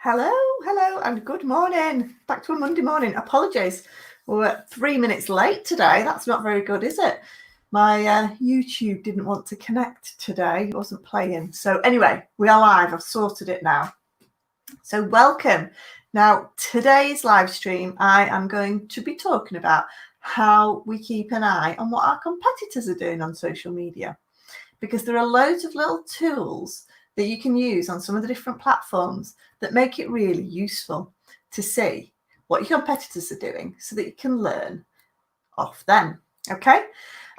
Hello, and good morning. Back to a Monday morning. Apologies, we're 3 minutes late today. That's not very good, is it? My YouTube didn't want to connect today. It wasn't playing. So anyway, we are live. I've sorted it now. So welcome. Now, today's live stream, I am going to be talking about how we keep an eye on what our competitors are doing on social media, because there are loads of little tools that you can use on some of the different platforms that make it really useful to see what your competitors are doing so that you can learn off them. Okay.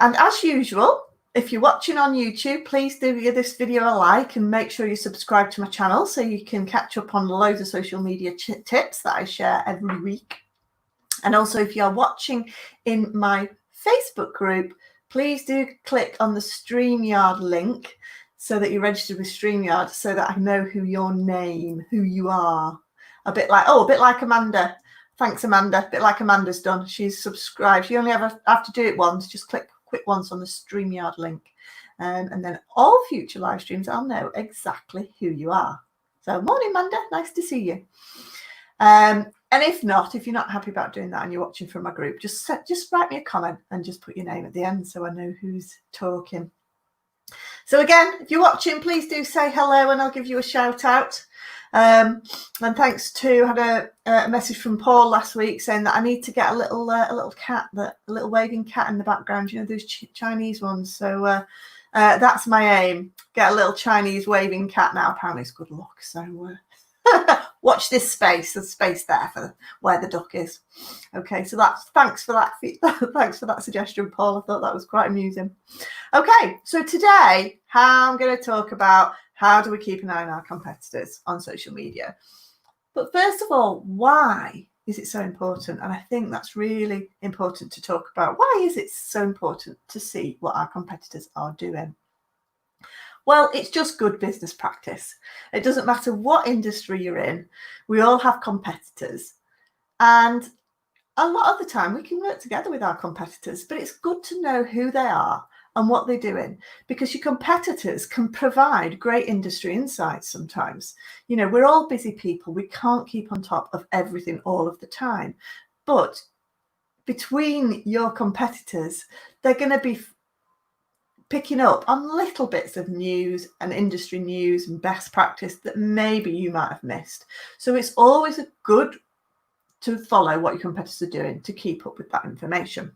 And as usual, if you're watching on YouTube, please do give this video a like and make sure you subscribe to my channel so you can catch up on loads of social media tips that I share every week. And also, if you're watching in my Facebook group, please do click on the StreamYard link so that you're registered with StreamYard so that I know who you are. A bit like Amanda. Thanks, Amanda. A bit like Amanda's done. She's subscribed. You only have to do it once. Just click once on the StreamYard link. And then all future live streams, I'll know exactly who you are. So morning, Amanda. Nice to see you. And if you're not happy about doing that and you're watching from my group, just write me a comment and just put your name at the end so I know who's talking. So again, if you're watching, please do say hello and I'll give you a shout out. And thanks to, I had a message from Paul last week saying that I need to get a little cat, a little waving cat in the background, you know, those Chinese ones. So that's my aim, get a little Chinese waving cat. Now apparently it's good luck, so watch this space. There's space there for where the duck is. Okay, so thanks for that suggestion, Paul. I thought that was quite amusing. Okay, so today I'm going to talk about how do we keep an eye on our competitors on social media. But first of all, why is it so important? And I think that's really important to talk about. Why is it so important to see what our competitors are doing? Well, it's just good business practice. It doesn't matter what industry you're in. We all have competitors. And a lot of the time we can work together with our competitors, but it's good to know who they are and what they're doing, because your competitors can provide great industry insights sometimes. You know, we're all busy people. We can't keep on top of everything all of the time. But between your competitors, they're going to be picking up on little bits of news and industry news and best practice that maybe you might have missed. So it's always good to follow what your competitors are doing to keep up with that information.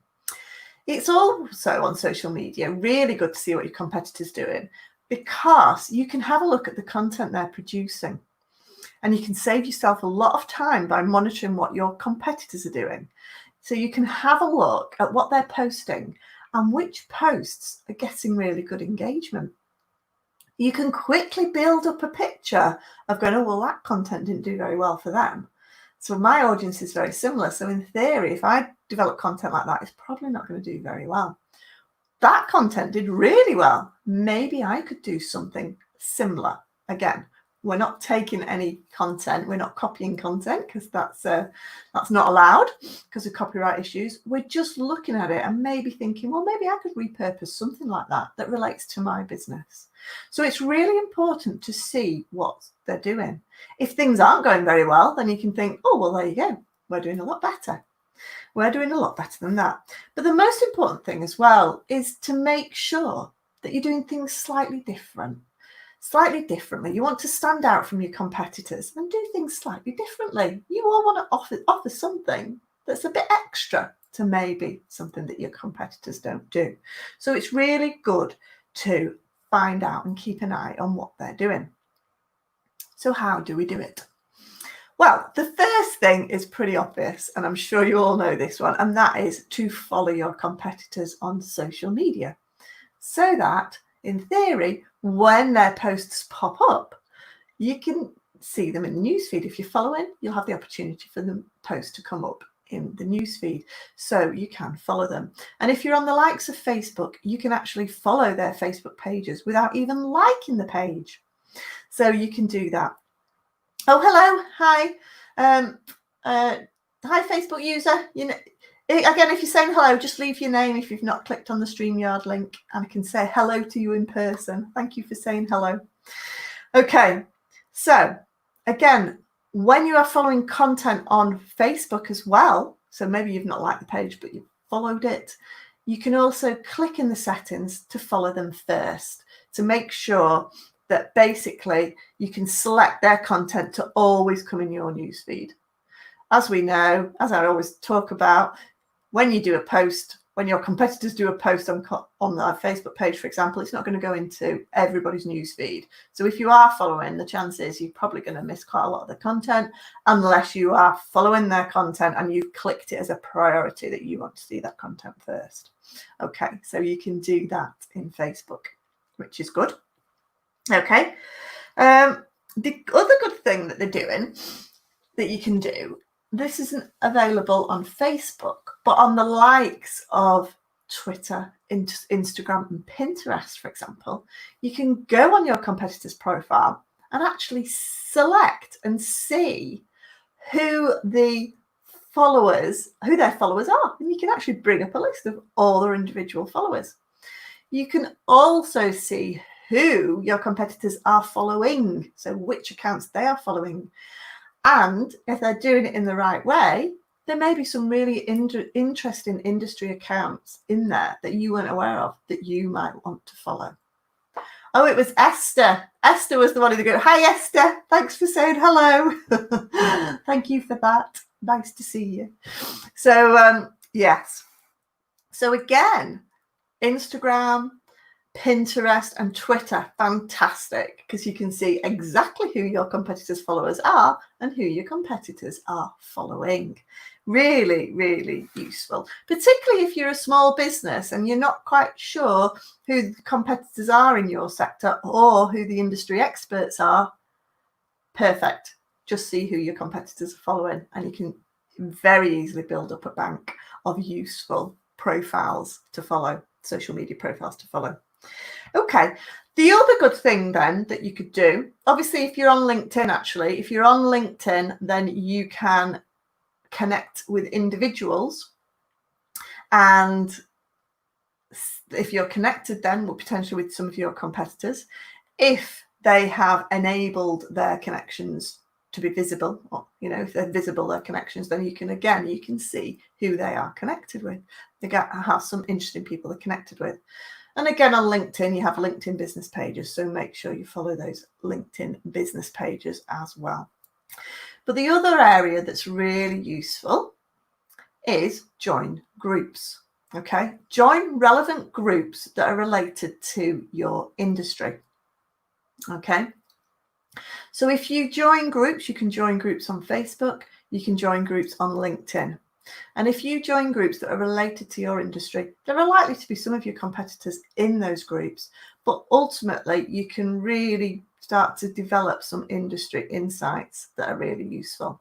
It's also on social media really good to see what your competitors are doing, because you can have a look at the content they're producing and you can save yourself a lot of time by monitoring what your competitors are doing. So you can have a look at what they're posting and which posts are getting really good engagement. You can quickly build up a picture of going, oh, well, that content didn't do very well for them. So my audience is very similar. So in theory, if I develop content like that, it's probably not going to do very well. That content did really well. Maybe I could do something similar. Again, we're not taking any content. We're not copying content because that's not allowed because of copyright issues. We're just looking at it and maybe thinking, well, maybe I could repurpose something like that relates to my business. So it's really important to see what they're doing. If things aren't going very well, then you can think, oh, well, there you go. We're doing a lot better. We're doing a lot better than that. But the most important thing as well is to make sure that you're doing things slightly differently. You want to stand out from your competitors and do things slightly differently. You all want to offer something that's a bit extra to maybe something that your competitors don't do. So it's really good to find out and keep an eye on what they're doing. So how do we do it? Well, the first thing is pretty obvious, and I'm sure you all know this one, and that is to follow your competitors on social media, so that, in theory, when their posts pop up, you can see them in the newsfeed. If you're following, you'll have the opportunity for the post to come up in the newsfeed, so you can follow them. And if you're on the likes of Facebook, you can actually follow their Facebook pages without even liking the page. So you can do that. Oh, hello. Hi. Hi, Facebook user. You know, again, if you're saying hello, just leave your name if you've not clicked on the StreamYard link, and I can say hello to you in person. Thank you for saying hello. Okay, so again, when you are following content on Facebook as well, so maybe you've not liked the page, but you've followed it, you can also click in the settings to follow them first to make sure that basically you can select their content to always come in your newsfeed. As we know, as I always talk about, when you do a post, when your competitors do a post on their Facebook page, for example, it's not going to go into everybody's newsfeed. So if you are following, the chances you're probably going to miss quite a lot of the content unless you are following their content and you've clicked it as a priority that you want to see that content first. Okay, so you can do that in Facebook, which is good. Okay. The other good thing that they're doing that you can do, this isn't available on Facebook, but on the likes of Twitter, Instagram, and Pinterest, for example, you can go on your competitor's profile and actually select and see who their followers are. And you can actually bring up a list of all their individual followers. You can also see who your competitors are following, so which accounts they are following. And if they're doing it in the right way, there may be some really interesting industry accounts in there that you weren't aware of that you might want to follow. Oh, it was Esther. Esther was the one who go, hi, Esther. Thanks for saying hello. Thank you for that. Nice to see you. So, yes. So again, Instagram, Pinterest and Twitter, fantastic, because you can see exactly who your competitors' followers are and who your competitors are following. Really, really useful, particularly if you're a small business and you're not quite sure who the competitors are in your sector or who the industry experts are. Perfect. Just see who your competitors are following and you can very easily build up a bank of useful profiles to follow, social media profiles to follow. Okay, the other good thing then that you could do, obviously if you're on LinkedIn, actually, if you're on LinkedIn, then you can connect with individuals. And if you're connected then potentially with some of your competitors, if they have enabled their connections to be visible, or, if they're visible, their connections, then you can see who they are connected with. They have some interesting people they're connected with. And again, on LinkedIn, you have LinkedIn business pages. So make sure you follow those LinkedIn business pages as well. But the other area that's really useful is join groups. Okay, join relevant groups that are related to your industry. Okay, so if you join groups, you can join groups on Facebook, you can join groups on LinkedIn. And if you join groups that are related to your industry, there are likely to be some of your competitors in those groups, but ultimately you can really start to develop some industry insights that are really useful.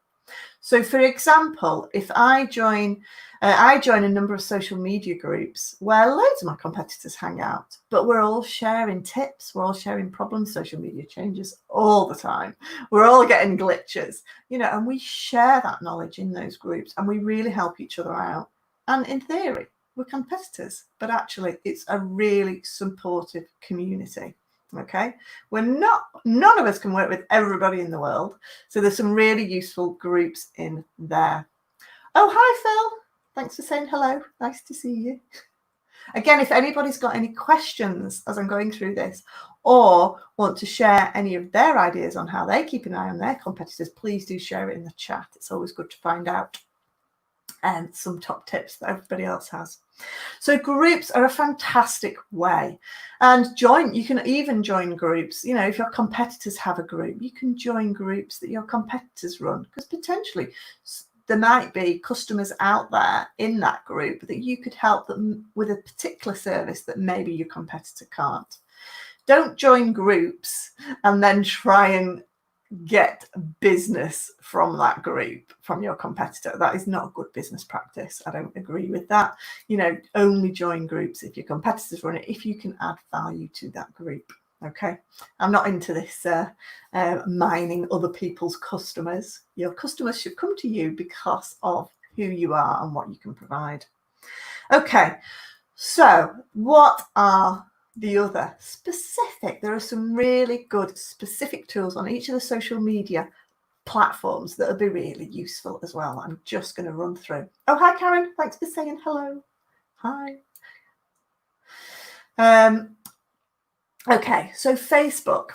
So for example, if I join a number of social media groups where loads of my competitors hang out, but we're all sharing tips, we're all sharing problems, social media changes all the time. We're all getting glitches, and we share that knowledge in those groups and we really help each other out. And in theory, we're competitors, but actually it's a really supportive community. Okay, none of us can work with everybody in the world. So there's some really useful groups in there. Oh, hi, Phil. Thanks for saying hello. Nice to see you. Again, if anybody's got any questions as I'm going through this or want to share any of their ideas on how they keep an eye on their competitors, please do share it in the chat. It's always good to find out some top tips that everybody else has. So groups are a fantastic way. And you can even join groups. If your competitors have a group, you can join groups that your competitors run, because potentially there might be customers out there in that group that you could help them with a particular service that maybe your competitor can't. Don't join groups and then try and get business from that group, from your competitor. That is not a good business practice. I don't agree with that. Only join groups if your competitors run it, if you can add value to that group. Okay, I'm not into this mining other people's customers. Your customers should come to you because of who you are and what you can provide. Okay, so what are the other specific? There are some really good specific tools on each of the social media platforms that will be really useful as well. I'm just going to run through. Oh, hi, Karen. Thanks for saying hello. Hi. Okay, so Facebook.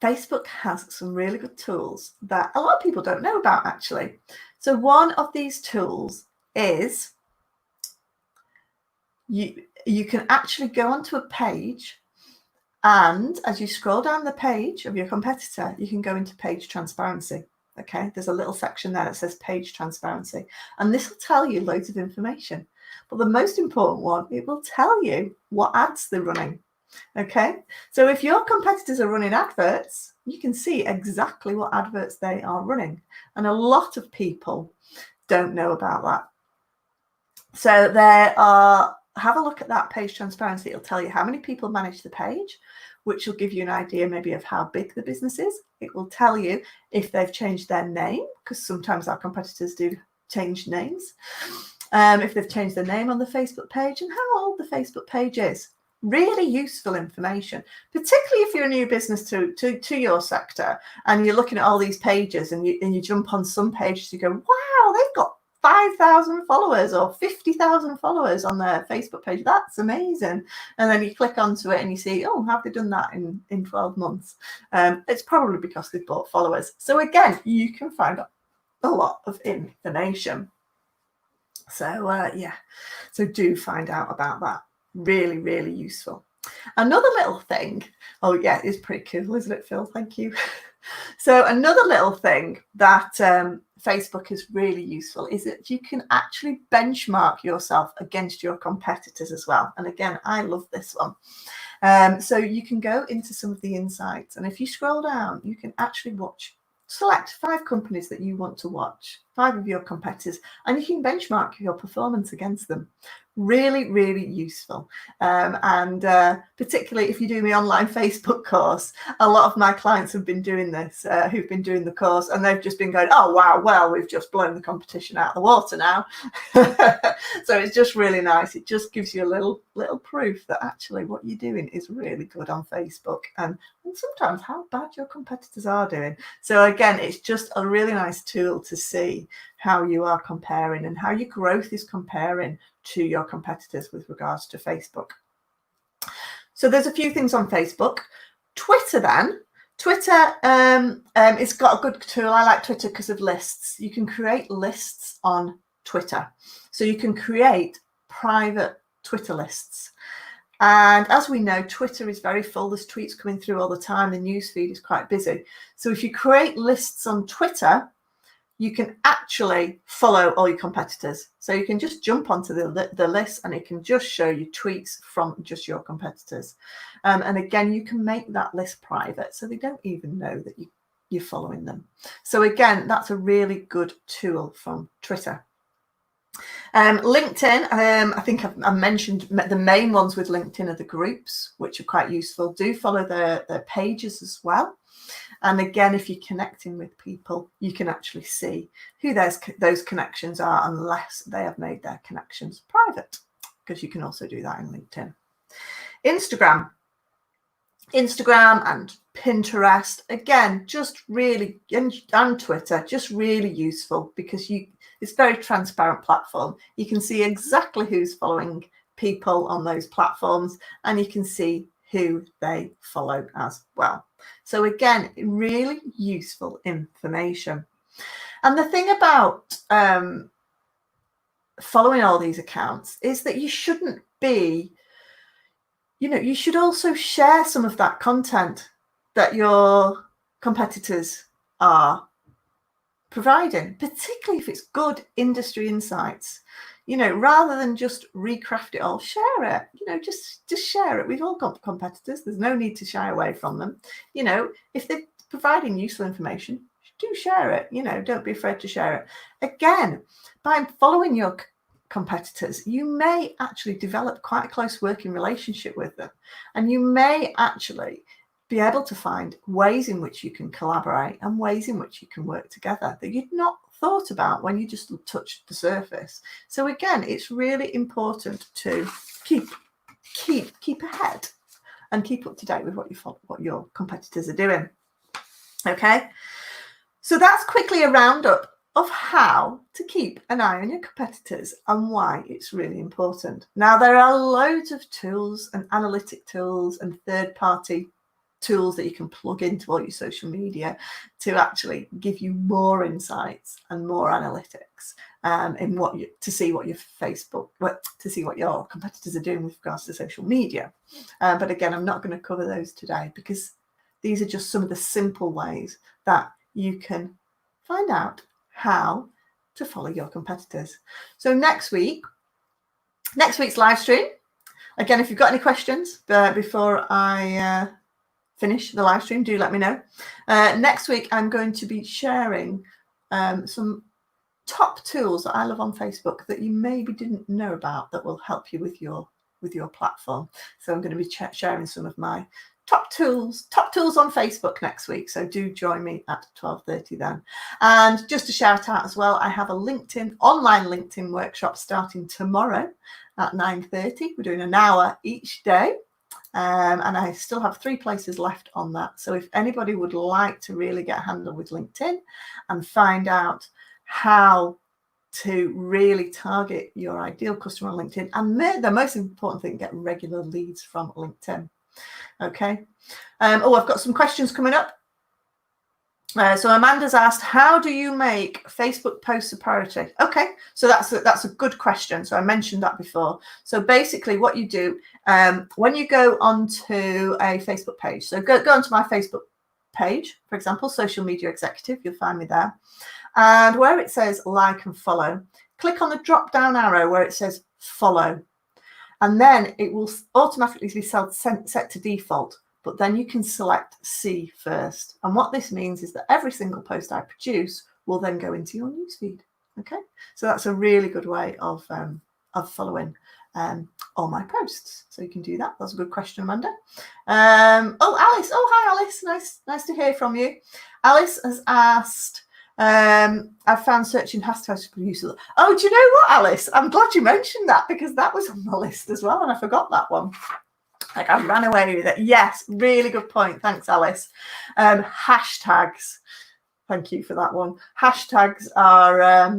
Facebook has some really good tools that a lot of people don't know about, actually. So one of these tools is you can actually go onto a page, and as you scroll down the page of your competitor, you can go into page transparency. Okay, there's a little section there that says page transparency, and this will tell you loads of information. But the most important one, it will tell you what ads they're running. Okay, so if your competitors are running adverts, you can see exactly what adverts they are running. And a lot of people don't know about that. So have a look at that page transparency. It'll tell you how many people manage the page, which will give you an idea maybe of how big the business is. It will tell you if they've changed their name, because sometimes our competitors do change names. If they've changed their name on the Facebook page and how old the Facebook page is. Really useful information, particularly if you're a new business to your sector and you're looking at all these pages and you jump on some pages, you go, wow, they've got 5,000 followers or 50,000 followers on their Facebook page. That's amazing. And then you click onto it and you see, oh, have they done that in 12 months? It's probably because they've bought followers. So again, you can find a lot of information. So yeah, so do find out about that. Really, really useful. Another little thing, oh yeah, it's pretty cool, isn't it, Phil? Thank you. So another little thing that Facebook is really useful is that you can actually benchmark yourself against your competitors as well. And again, I love this one. So you can go into some of the insights, and if you scroll down, you can actually select 5 companies that you want to watch, 5 of your competitors, and you can benchmark your performance against them. Really, really useful. And particularly if you do my online Facebook course, a lot of my clients have been doing this, who've been doing the course, and they've just been going, oh, wow, well, we've just blown the competition out of the water now. So it's just really nice. It just gives you a little proof that actually what you're doing is really good on Facebook, and sometimes how bad your competitors are doing. So again, it's just a really nice tool to see how you are comparing and how your growth is comparing to your competitors with regards to Facebook. So there's a few things on Facebook. Twitter then. Twitter, it's got a good tool. I like Twitter because of lists. You can create lists on Twitter. So you can create private Twitter lists. And as we know, Twitter is very full. There's tweets coming through all the time. The newsfeed is quite busy. So if you create lists on Twitter, you can actually follow all your competitors. So you can just jump onto the list and it can just show you tweets from just your competitors. And again, you can make that list private so they don't even know that you're following them. So again, that's a really good tool from Twitter. LinkedIn, I think I mentioned the main ones with LinkedIn are the groups, which are quite useful. Do follow their pages as well. And again, if you're connecting with people, you can actually see who those connections are, unless they have made their connections private, because you can also do that in LinkedIn. Instagram and Pinterest, again, just really, and Twitter, just really useful because it's a very transparent platform. You can see exactly who's following people on those platforms, and you can see who they follow as well. So again, really useful information. And the thing about following all these accounts is that you shouldn't be, you should also share some of that content that your competitors are providing, particularly if it's good industry insights. Rather than just recraft it all, share it. Just share it. We've all got competitors. There's no need to shy away from them. If they're providing useful information, do share it. Don't be afraid to share it. Again, by following your competitors, you may actually develop quite a close working relationship with them, and you may actually be able to find ways in which you can collaborate and ways in which you can work together that you'd not thought about when you just touched the surface. So again, it's really important to keep ahead and keep up to date with what your competitors are doing. Okay. So that's quickly a roundup of how to keep an eye on your competitors and why it's really important. Now, there are loads of tools and analytic tools and third-party tools that you can plug into all your social media to actually give you more insights and more analytics in to see what your competitors are doing with regards to social media. But again, I'm not going to cover those today because these are just some of the simple ways that you can find out how to follow your competitors. So next week's live stream, again, if you've got any questions before I finish the live stream, do let me know. Next week, I'm going to be sharing some top tools that I love on Facebook that you maybe didn't know about that will help you with your platform. So I'm going to be sharing some of my top tools on Facebook next week. So do join me at 12:30 then. And just a shout out as well, I have a online LinkedIn workshop starting tomorrow at 9:30. We're doing an hour each day. And I still have 3 places left on that. So if anybody would like to really get a handle with LinkedIn and find out how to really target your ideal customer on LinkedIn, and the most important thing, get regular leads from LinkedIn. Okay. I've got some questions coming up. So Amanda's asked, how do you make Facebook posts a priority? Okay, so that's a good question. So I mentioned that before. So basically what you do when you go onto a Facebook page, so go onto my Facebook page, for example, Social Media Executive, you'll find me there. And where it says like and follow, click on the drop down arrow where it says follow. And then it will automatically be set to default. But then you can select see first. And what this means is that every single post I produce will then go into your newsfeed. Okay, so that's a really good way of following all my posts. So you can do that. That's a good question, Amanda. Alice. Oh, hi, Alice. Nice to hear from you. Alice has asked, I've found searching hashtags for users. Oh, do you know what, Alice? I'm glad you mentioned that because that was on the list as well, and I forgot that one. Like I ran away with it. Yes, really good point. Thanks, Alice. Hashtags. Thank you for that one. Hashtags are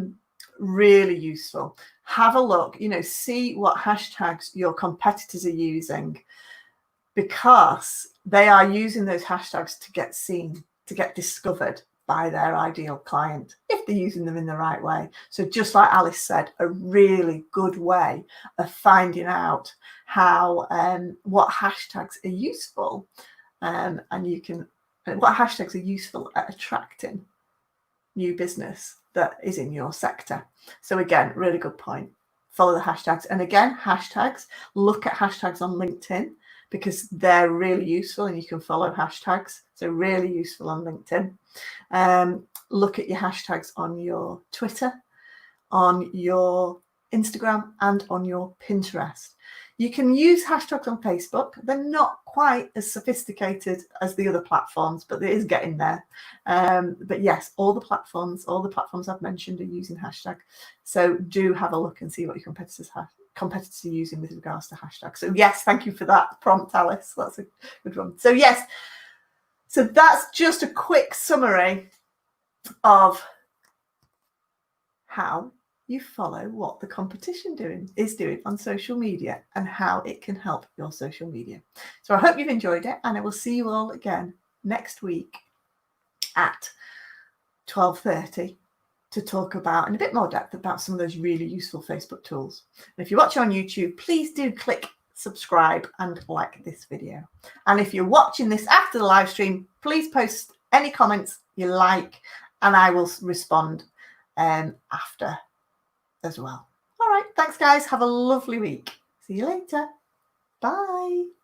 really useful. Have a look, see what hashtags your competitors are using, because they are using those hashtags to get seen, to get discovered by their ideal client, if they're using them in the right way. So just like Alice said, a really good way of finding out how what hashtags are useful, and what hashtags are useful at attracting new business that is in your sector. So again, really good point. Follow the hashtags. And again, hashtags, look at hashtags on LinkedIn because they're really useful and you can follow hashtags. So really useful on LinkedIn. Look at your hashtags on your Twitter, on your Instagram, and on your Pinterest. You can use hashtags on Facebook. They're not quite as sophisticated as the other platforms, but it is getting there. But yes, all the platforms I've mentioned are using hashtag. So do have a look and see what your competitors are using with regards to hashtags. So yes, thank you for that prompt, Alice. That's a good one. So yes, so that's just a quick summary of how you follow what the competition is doing on social media and how it can help your social media. So I hope you've enjoyed it, and I will see you all again next week at 12:30 to talk about in a bit more depth about some of those really useful Facebook tools. And if you're watching on YouTube, please do click subscribe and like this video. And if you're watching this after the live stream, please post any comments you like and I will respond after as well. All right, thanks guys, have a lovely week. See you later. Bye.